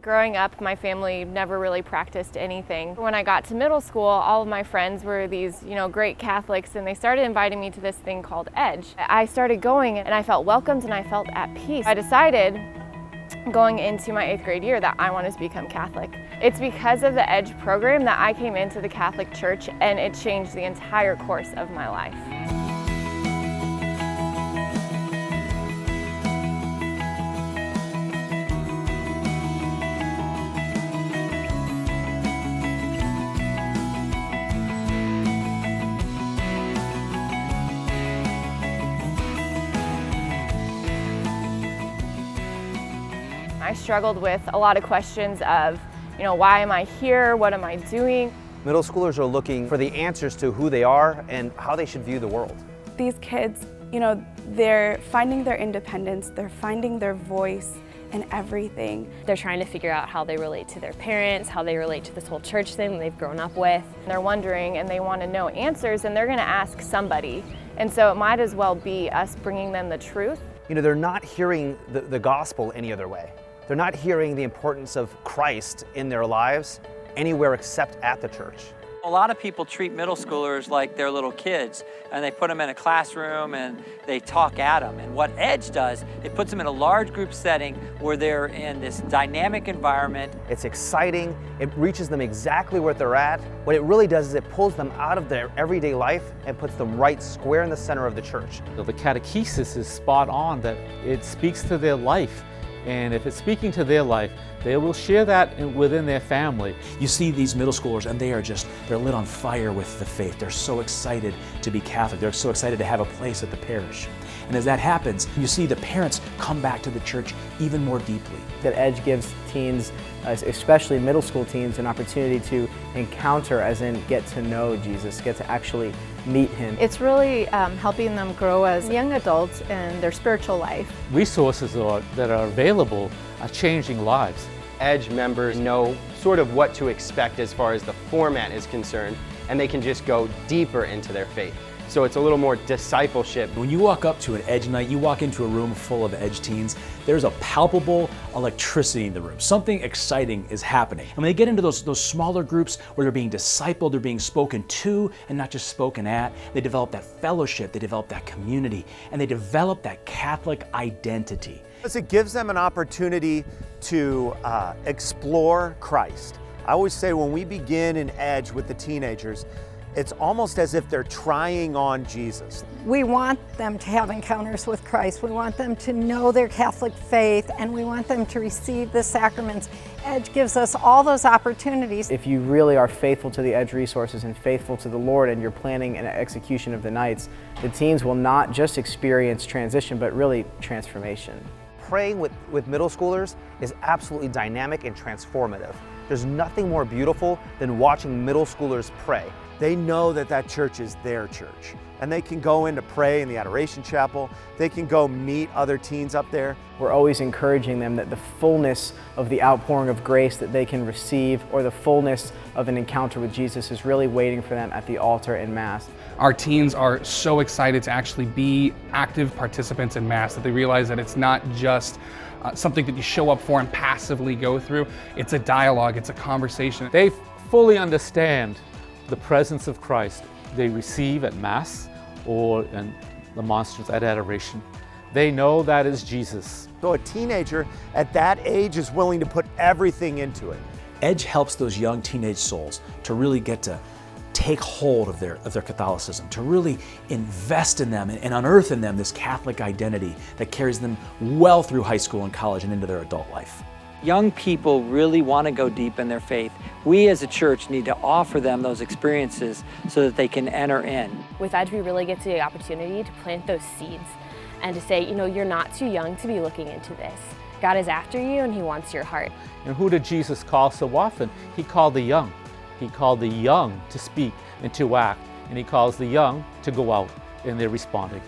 Growing up, my family never really practiced anything. When I got to middle school, all of my friends were these, great Catholics, and they started inviting me to this thing called Edge. I started going and I felt welcomed and I felt at peace. I decided going into my 8th grade year that I wanted to become Catholic. It's because of the Edge program that I came into the Catholic Church, and it changed the entire course of my life. I struggled with a lot of questions of, why am I here? What am I doing? Middle schoolers are looking for the answers to who they are and how they should view the world. These kids, they're finding their independence, they're finding their voice in everything. They're trying to figure out how they relate to their parents, how they relate to this whole church thing they've grown up with. They're wondering and they want to know answers, and they're going to ask somebody. And so it might as well be us bringing them the truth. They're not hearing the gospel any other way. They're not hearing the importance of Christ in their lives anywhere except at the church. A lot of people treat middle schoolers like they're little kids, and they put them in a classroom and they talk at them. And what Edge does, it puts them in a large group setting where they're in this dynamic environment. It's exciting, it reaches them exactly where they're at. What it really does is it pulls them out of their everyday life and puts them right square in the center of the church. The catechesis is spot on, that it speaks to their life. And if it's speaking to their life, they will share that within their family. You see these middle schoolers and they're lit on fire with the faith. They're so excited to be Catholic. They're so excited to have a place at the parish. And as that happens, you see the parents come back to the church even more deeply. That Edge gives teens, especially middle school teens, an opportunity to encounter, as in get to know Jesus, get to actually meet Him. It's really helping them grow as young adults in their spiritual life. Resources that are available are changing lives. Edge members know sort of what to expect as far as the format is concerned, and they can just go deeper into their faith. So it's a little more discipleship. When you walk up to an Edge night, you walk into a room full of Edge teens, there's a palpable electricity in the room. Something exciting is happening. And when they get into those smaller groups where they're being discipled, they're being spoken to and not just spoken at, they develop that fellowship, they develop that community, and they develop that Catholic identity. It gives them an opportunity to explore Christ. I always say when we begin in Edge with the teenagers, it's almost as if they're trying on Jesus. We want them to have encounters with Christ. We want them to know their Catholic faith, and we want them to receive the sacraments. Edge gives us all those opportunities. If you really are faithful to the Edge resources and faithful to the Lord, and you're planning an execution of the nights, the teens will not just experience transition, but really transformation. Praying with middle schoolers is absolutely dynamic and transformative. There's nothing more beautiful than watching middle schoolers pray. They know that church is their church, and they can go in to pray in the Adoration Chapel. They can go meet other teens up there. We're always encouraging them that the fullness of the outpouring of grace that they can receive, or the fullness of an encounter with Jesus, is really waiting for them at the altar in Mass. Our teens are so excited to actually be active participants in Mass that they realize that it's not just something that you show up for and passively go through. It's a dialogue, it's a conversation. They fully understand the presence of Christ they receive at Mass or in the monstrance at Adoration. They know that is Jesus. So a teenager at that age is willing to put everything into it. Edge helps those young teenage souls to really get to take hold of their Catholicism, to really invest in them and unearth in them this Catholic identity that carries them well through high school and college and into their adult life. Young people really want to go deep in their faith. We as a church need to offer them those experiences so that they can enter in. With Edge, we really get the opportunity to plant those seeds and to say, you're not too young to be looking into this. God is after you and He wants your heart. And who did Jesus call so often? He called the young. He called the young to speak and to act, and He calls the young to go out, and they're responding.